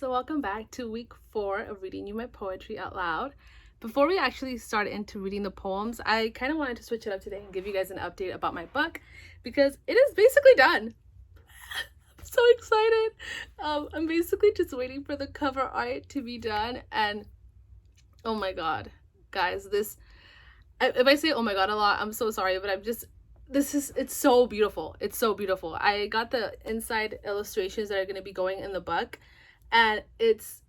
So welcome back to week 4 of reading you my poetry out loud. Before we actually start into reading the poems, I kind of wanted to switch it up today and give you guys an update about my book because it is basically done. I'm so excited. I'm basically just waiting for the cover art to be done, and oh my god, guys, if I say oh my god a lot, I'm so sorry, but it's so beautiful. It's so beautiful. I got the inside illustrations that are going to be going in the book, and it's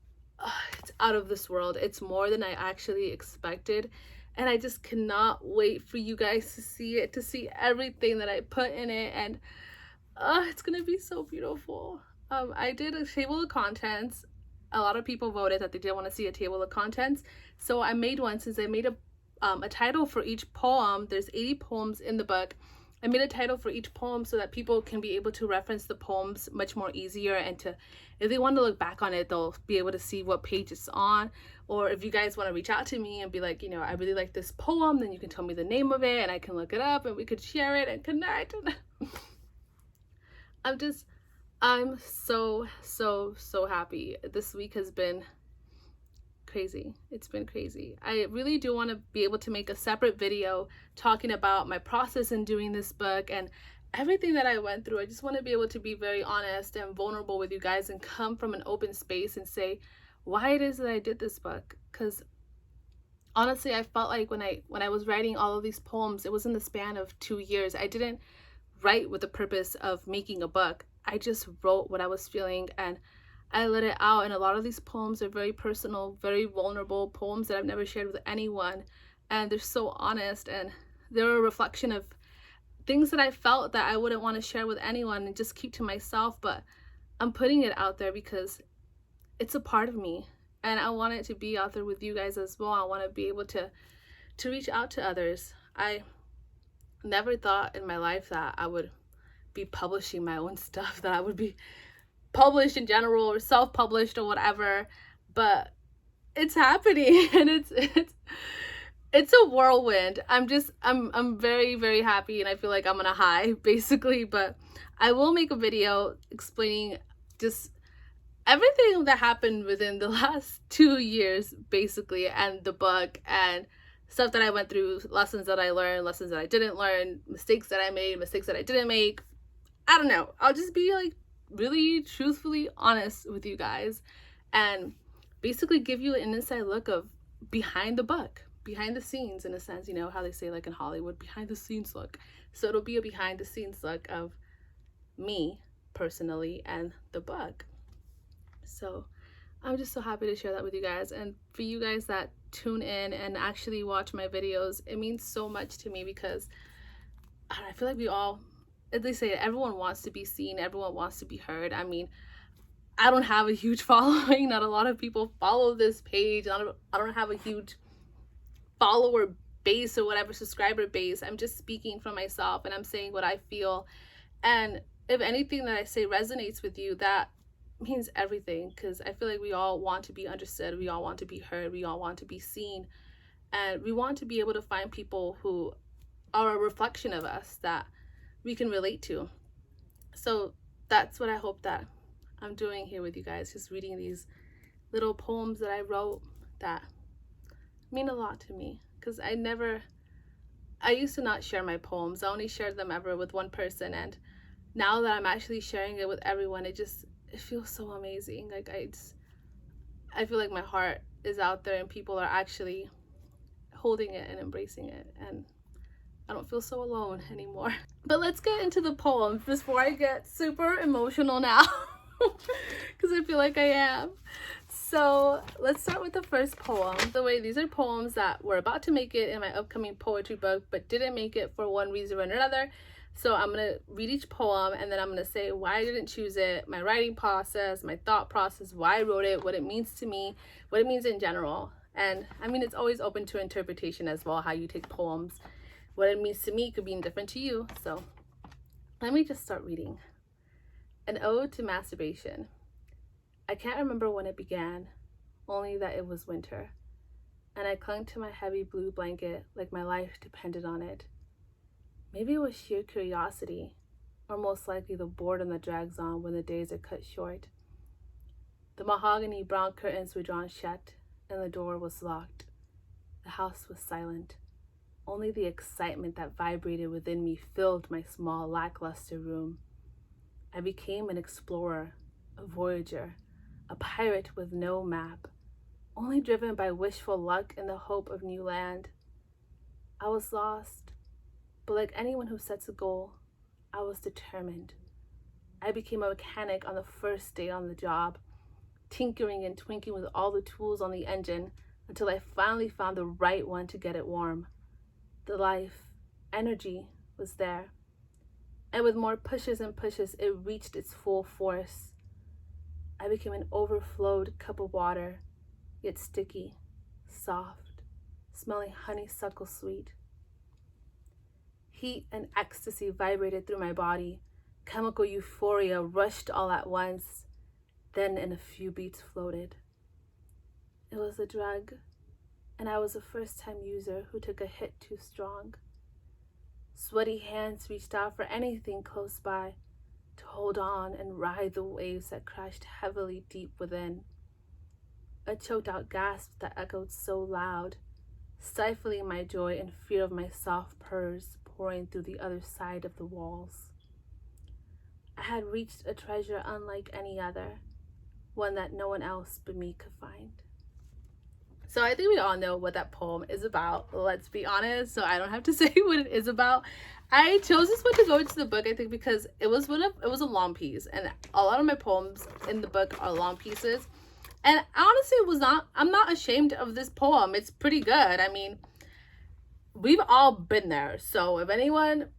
out of this world. It's more than I actually expected, and I just cannot wait for you guys to see it, to see everything that I put in it, and it's gonna be so beautiful. I did a table of contents. A lot of people voted that they didn't want to see a table of contents, so I made one. Since I made a title for each poem, there's 80 poems in the book. I made a title for each poem so that people can be able to reference the poems much more easier, and to, if they want to look back on it, they'll be able to see what page it's on. Or if you guys want to reach out to me and be like, I really like this poem, then you can tell me the name of it and I can look it up and we could share it and connect. I'm so happy. This week has been crazy. It's been crazy. I really do want to be able to make a separate video talking about my process in doing this book and everything that I went through. I just want to be able to be very honest and vulnerable with you guys and come from an open space and say why it is that I did this book. Because honestly, I felt like when I was writing all of these poems, it was in the span of 2 years. I didn't write with the purpose of making a book. I just wrote what I was feeling and I let it out. And a lot of these poems are very personal, very vulnerable poems that I've never shared with anyone. And they're so honest, and they're a reflection of things that I felt that I wouldn't want to share with anyone and just keep to myself. But I'm putting it out there because it's a part of me. And I want it to be out there with you guys as well. I want to be able to reach out to others. I never thought in my life that I would be publishing my own stuff, that I would be published in general or self-published or whatever, but it's happening. And it's a whirlwind. I'm very happy, and I feel like I'm on a high basically. But I will make a video explaining just everything that happened within the last 2 years basically, and the book, and stuff that I went through, lessons that I learned, lessons that I didn't learn, mistakes that I made, mistakes that I didn't make. I don't know. I'll just be like really truthfully honest with you guys and basically give you an inside look of behind the book, behind the scenes, in a sense, how they say like in Hollywood, behind the scenes look. So it'll be a behind the scenes look of me personally and the book. So I'm just so happy to share that with you guys. And for you guys that tune in and actually watch my videos, it means so much to me because I feel like we all, as they say, everyone wants to be seen, everyone wants to be heard. I mean, I don't have a huge following. Not a lot of people follow this page. I don't have a huge follower base or whatever, subscriber base. I'm just speaking for myself and I'm saying what I feel. And if anything that I say resonates with you, that means everything, because I feel like we all want to be understood. We all want to be heard. We all want to be seen. And we want to be able to find people who are a reflection of us that we can relate to. So that's what I hope that I'm doing here with you guys, just reading these little poems that I wrote that mean a lot to me. Because I used to not share my poems. I only shared them ever with one person, and now that I'm actually sharing it with everyone, it feels so amazing. Like I feel like my heart is out there and people are actually holding it and embracing it, and I don't feel so alone anymore. But let's get into the poems before I get super emotional now, because I feel like I am. So let's start with the first poem. The way, these are poems that were about to make it in my upcoming poetry book but didn't make it for one reason or another. So I'm going to read each poem and then I'm going to say why I didn't choose it, my writing process, my thought process, why I wrote it, what it means to me, what it means in general. And I mean, it's always open to interpretation as well, how you take poems. What it means to me could be different to you. So let me just start reading. An ode to masturbation. I can't remember when it began, only that it was winter, and I clung to my heavy blue blanket like my life depended on it. Maybe it was sheer curiosity, or most likely the boredom that drags on when the days are cut short. The mahogany brown curtains were drawn shut, and the door was locked. The house was silent. Only the excitement that vibrated within me filled my small, lackluster room. I became an explorer, a voyager, a pirate with no map, only driven by wishful luck and the hope of new land. I was lost, but like anyone who sets a goal, I was determined. I became a mechanic on the first day on the job, tinkering and twinkling with all the tools on the engine until I finally found the right one to get it warm. The life, energy was there. And with more pushes and pushes, it reached its full force. I became an overflowed cup of water, yet sticky, soft, smelling honeysuckle sweet. Heat and ecstasy vibrated through my body. Chemical euphoria rushed all at once, then in a few beats floated. It was a drug, and I was a first-time user who took a hit too strong. Sweaty hands reached out for anything close by to hold on and ride the waves that crashed heavily deep within. A choked-out gasp that echoed so loud, stifling my joy and fear of my soft purrs pouring through the other side of the walls. I had reached a treasure unlike any other, one that no one else but me could find. So I think we all know what that poem is about, let's be honest, so I don't have to say what it is about. I chose this one to go into the book, I think, because it was a long piece, and a lot of my poems in the book are long pieces. And honestly, I'm not ashamed of this poem. It's pretty good. I mean, we've all been there. So if anyone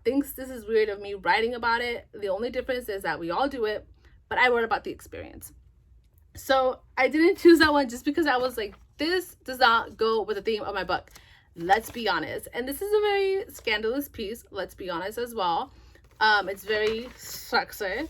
thinks this is weird of me writing about it, the only difference is that we all do it, but I wrote about the experience. So I didn't choose that one just because I was like, this does not go with the theme of my book. Let's be honest. And this is a very scandalous piece, let's be honest as well. It's very sexy.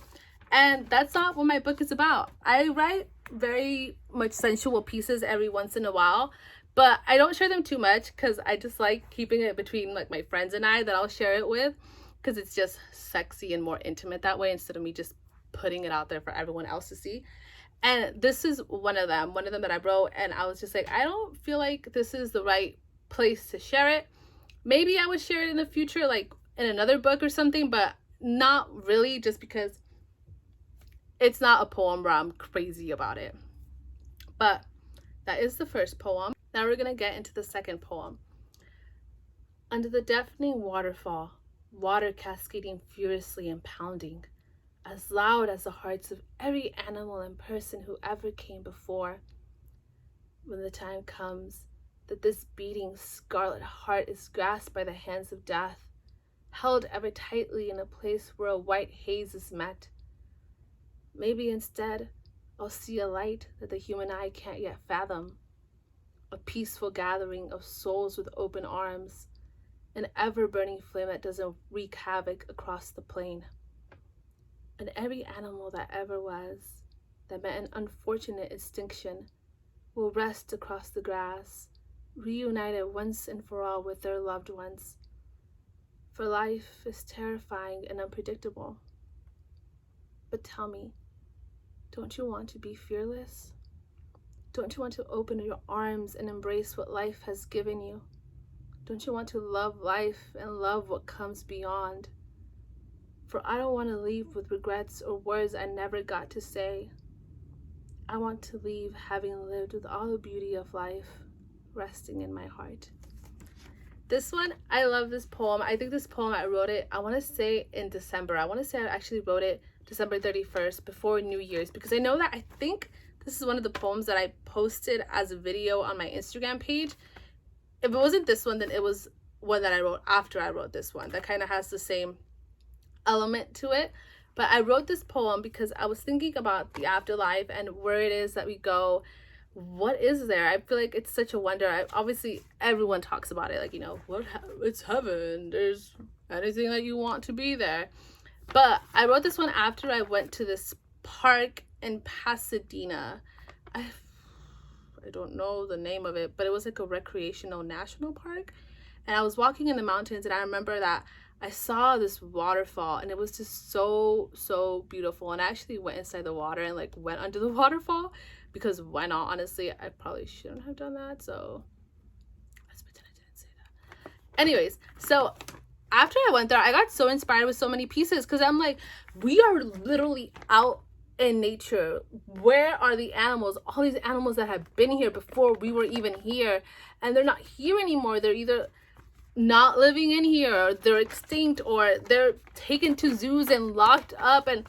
And that's not what my book is about. I write very much sensual pieces every once in a while, but I don't share them too much because I just like keeping it between like my friends and I that I'll share it with, because it's just sexy and more intimate that way instead of me just putting it out there for everyone else to see. And this is one of them that I wrote, and I was just like, I don't feel like this is the right place to share it. Maybe I would share it in the future, like in another book or something, but not really, just because it's not a poem where I'm crazy about it. But that is the first poem. Now we're gonna get into the second poem. Under the deafening waterfall, water cascading furiously and pounding, as loud as the hearts of every animal and person who ever came before. When the time comes that this beating scarlet heart is grasped by the hands of death, held ever tightly in a place where a white haze is met, maybe instead I'll see a light that the human eye can't yet fathom, a peaceful gathering of souls with open arms, an ever-burning flame that doesn't wreak havoc across the plain. And every animal that ever was, that met an unfortunate extinction, will rest across the grass, reunited once and for all with their loved ones. For life is terrifying and unpredictable. But tell me, don't you want to be fearless? Don't you want to open your arms and embrace what life has given you? Don't you want to love life and love what comes beyond? For I don't want to leave with regrets or words I never got to say. I want to leave having lived with all the beauty of life resting in my heart. This one, I love this poem. I think this poem, I wrote it, I want to say in December. I want to say I actually wrote it December 31st before New Year's, because I know that I think this is one of the poems that I posted as a video on my Instagram page. If it wasn't this one, then it was one that I wrote after I wrote this one that kind of has the same element to it. But I wrote this poem because I was thinking about the afterlife and where it is that we go. What is there? I feel like it's such a wonder. Obviously everyone talks about it, like, you know, it's heaven, there's anything that you want to be there. But I wrote this one after I went to this park in Pasadena. I don't know the name of it, but it was like a recreational national park, and I was walking in the mountains, and I remember that I saw this waterfall, and it was just so, so beautiful. And I actually went inside the water and like went under the waterfall, because why not? Honestly, I probably shouldn't have done that, so let's pretend I didn't say that. Anyways, so after I went there, I got so inspired with so many pieces, because I'm like, we are literally out in nature. Where are the animals? All these animals that have been here before we were even here, and they're not here anymore. They're either not living in here, or they're extinct, or they're taken to zoos and locked up. And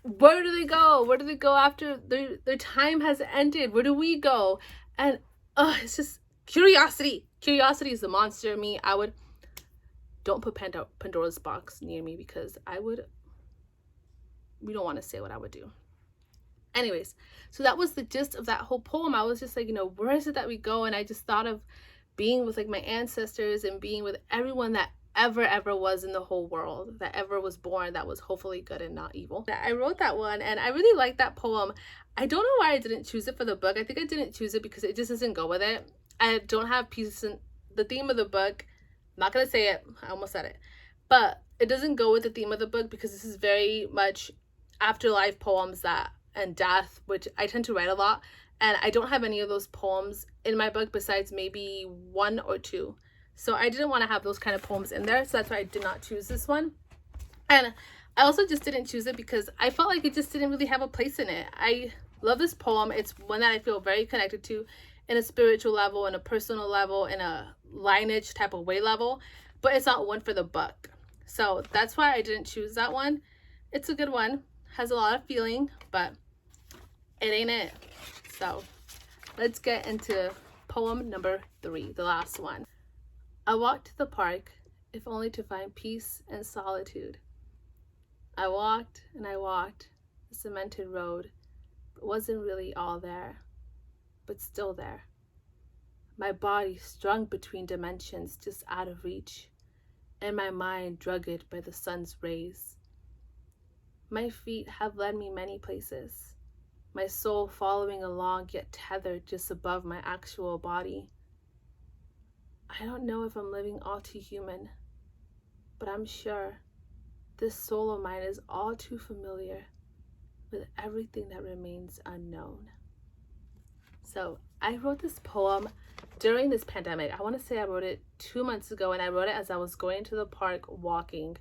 where do they go? Where do they go after their time has ended? Where do we go? And it's just curiosity. Curiosity is the monster in me. Don't put Pandora's box near me, because we don't want to say what I would do. Anyways, so that was the gist of that whole poem. I was just like, where is it that we go? And I just thought of being with like my ancestors, and being with everyone that ever was in the whole world, that ever was born, that was hopefully good and not evil. I wrote that one, and I really liked that poem. I don't know why I didn't choose it for the book. I think I didn't choose it because it just doesn't go with it. I don't have pieces in the theme of the book. I'm not gonna say it, I almost said it, but it doesn't go with the theme of the book, because this is very much afterlife poems and death, which I tend to write a lot, and I don't have any of those poems in my book besides maybe 1 or 2. So I didn't want to have those kind of poems in there, so that's why I did not choose this one. And I also just didn't choose it because I felt like it just didn't really have a place in it. I love this poem. It's one that I feel very connected to in a spiritual level, in a personal level, in a lineage type of way level, but it's not one for the book. So that's why I didn't choose that one. It's a good one, has a lot of feeling, but it ain't it. So let's get into poem number 3, the last one. I walked to the park, if only to find peace and solitude. I walked and I walked the cemented road, but wasn't really all there, but still there. My body strung between dimensions just out of reach, and my mind drugged by the sun's rays. My feet have led me many places, my soul following along, yet tethered just above my actual body. I don't know if I'm living all too human, but I'm sure this soul of mine is all too familiar with everything that remains unknown. So I wrote this poem during this pandemic. I want to say I wrote it 2 months ago, and I wrote it as I was going to the park walking,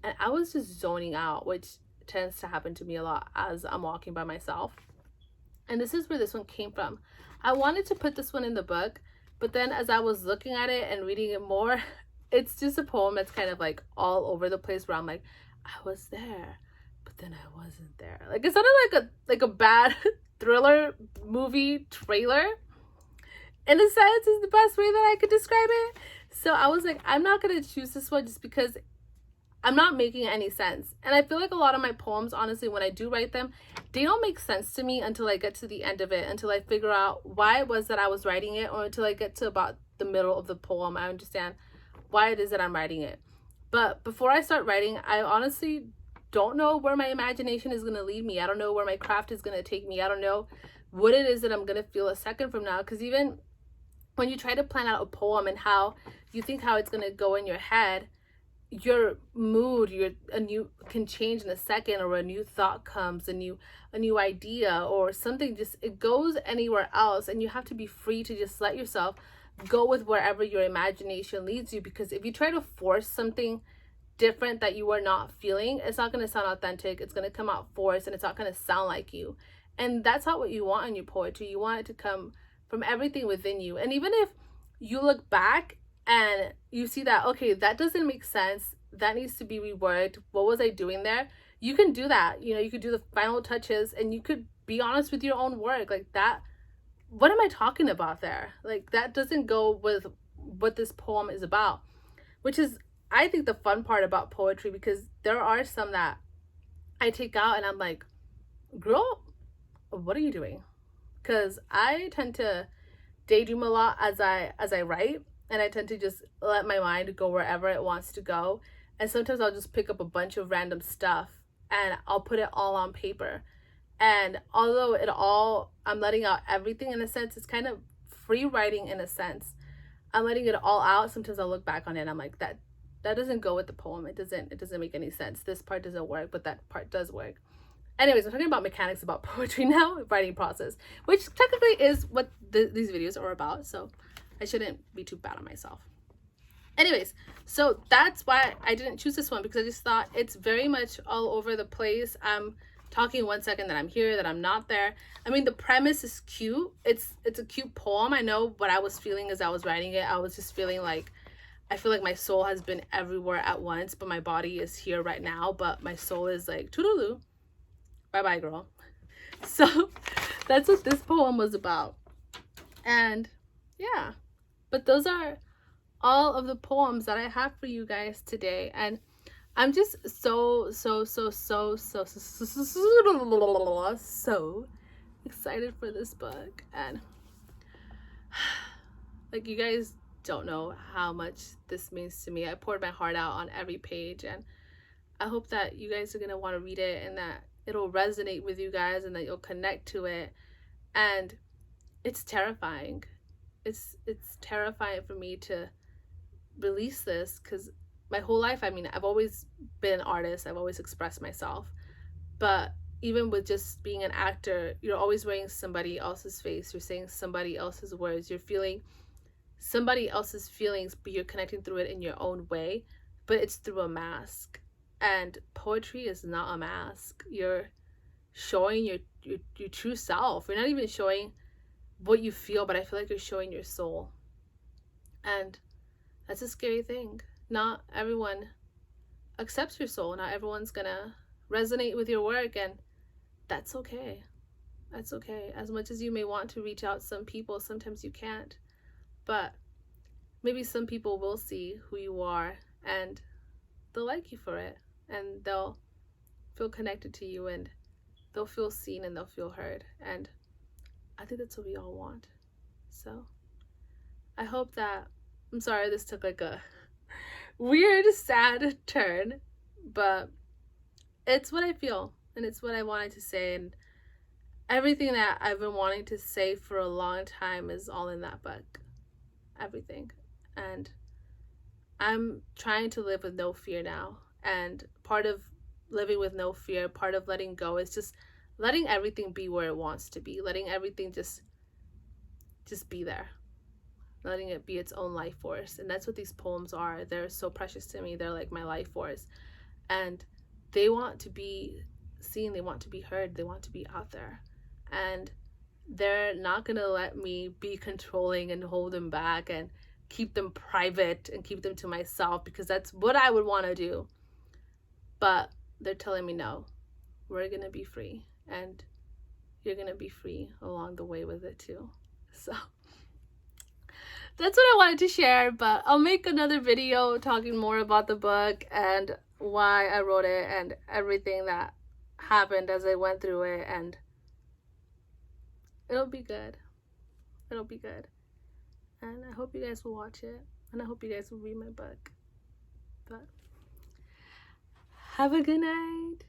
and I was just zoning out, which tends to happen to me a lot as I'm walking by myself. And this is where this one came from. I wanted to put this one in the book, but then as I was looking at it and reading it more, it's just a poem that's kind of like all over the place, where I'm like, I was there, but then I wasn't there. Like, it sounded like a bad thriller movie trailer, in a sense, is the best way that I could describe it. So I was like, I'm not gonna choose this one just because I'm not making any sense. And I feel like a lot of my poems, honestly, when I do write them, they don't make sense to me until I get to the end of it, until I figure out why it was that I was writing it, or until I get to about the middle of the poem. I understand why it is that I'm writing it. But before I start writing, I honestly don't know where my imagination is going to lead me. I don't know where my craft is going to take me. I don't know what it is that I'm going to feel a second from now. Because even when you try to plan out a poem and how you think how it's going to go in your head, your mood, can change in a second, or a new thought comes, a new idea, or something, just it goes anywhere else, and you have to be free to just let yourself go with wherever your imagination leads you. Because if you try to force something different that you are not feeling, it's not going to sound authentic. It's going to come out forced, and it's not going to sound like you. And that's not what you want in your poetry. You want it to come from everything within you. And even if you look back and you see that, okay, that doesn't make sense, that needs to be reworked, what was I doing there? You can do that. You could do the final touches, and you could be honest with your own work. Like, that, what am I talking about there? Like, that doesn't go with what this poem is about, which is, I think, the fun part about poetry, because there are some that I take out and I'm like, girl, what are you doing? Because I tend to daydream a lot as I write, and I tend to just let my mind go wherever it wants to go. And sometimes I'll just pick up a bunch of random stuff and I'll put it all on paper. And although I'm letting out everything in a sense, it's kind of free writing in a sense. I'm letting it all out. Sometimes I'll look back on it and I'm like, that that doesn't go with the poem. It doesn't make any sense. This part doesn't work, but that part does work. Anyways, I'm talking about mechanics about poetry now, writing process, which technically is what these videos are about. So I shouldn't be too bad on myself. Anyways, so that's why I didn't choose this one, because I just thought it's very much all over the place. I'm talking 1 second that I'm here, that I'm not there. I mean, the premise is cute. It's a cute poem. I know what I was feeling as I was writing it. I was just feeling like, I feel like my soul has been everywhere at once, but my body is here right now, but my soul is like, toodaloo, bye-bye, girl. So that's what this poem was about. And yeah, but those are all of the poems that I have for you guys today. And I'm just so excited for this book. And like, you guys don't know how much this means to me. I poured my heart out on every page, and I hope that you guys are gonna want to read it, and that it'll resonate with you guys, and that you'll connect to it. And it's terrifying. It's terrifying for me to release this, because my whole life, I mean, I've always been an artist. I've always expressed myself. But even with just being an actor, you're always wearing somebody else's face. You're saying somebody else's words. You're feeling somebody else's feelings, but you're connecting through it in your own way. But it's through a mask. And poetry is not a mask. You're showing your true self. You're not even showing what you feel, but I feel like you're showing your soul. And that's a scary thing. Not everyone accepts your soul. Not everyone's gonna resonate with your work, and that's okay. That's okay. As much as you may want to reach out to some people, sometimes you can't. But maybe some people will see who you are, and they'll like you for it, and they'll feel connected to you, and they'll feel seen, and they'll feel heard. And I think that's what we all want. So I hope that, I'm sorry this took like a weird, sad turn, but it's what I feel, and it's what I wanted to say, and everything that I've been wanting to say for a long time is all in that book. Everything. And I'm trying to live with no fear now, and part of living with no fear, part of letting go, is just letting everything be where it wants to be, letting everything just be there, letting it be its own life force. And that's what these poems are. They're so precious to me. They're like my life force, and they want to be seen, they want to be heard, they want to be out there. And they're not gonna let me be controlling and hold them back and keep them private and keep them to myself, because that's what I would want to do. But they're telling me, no, we're gonna be free, and you're gonna be free along the way with it too. So that's what I wanted to share, but I'll make another video talking more about the book and why I wrote it and everything that happened as I went through it, and it'll be good. It'll be good. And I hope you guys will watch it, and I hope you guys will read my book. But have a good night.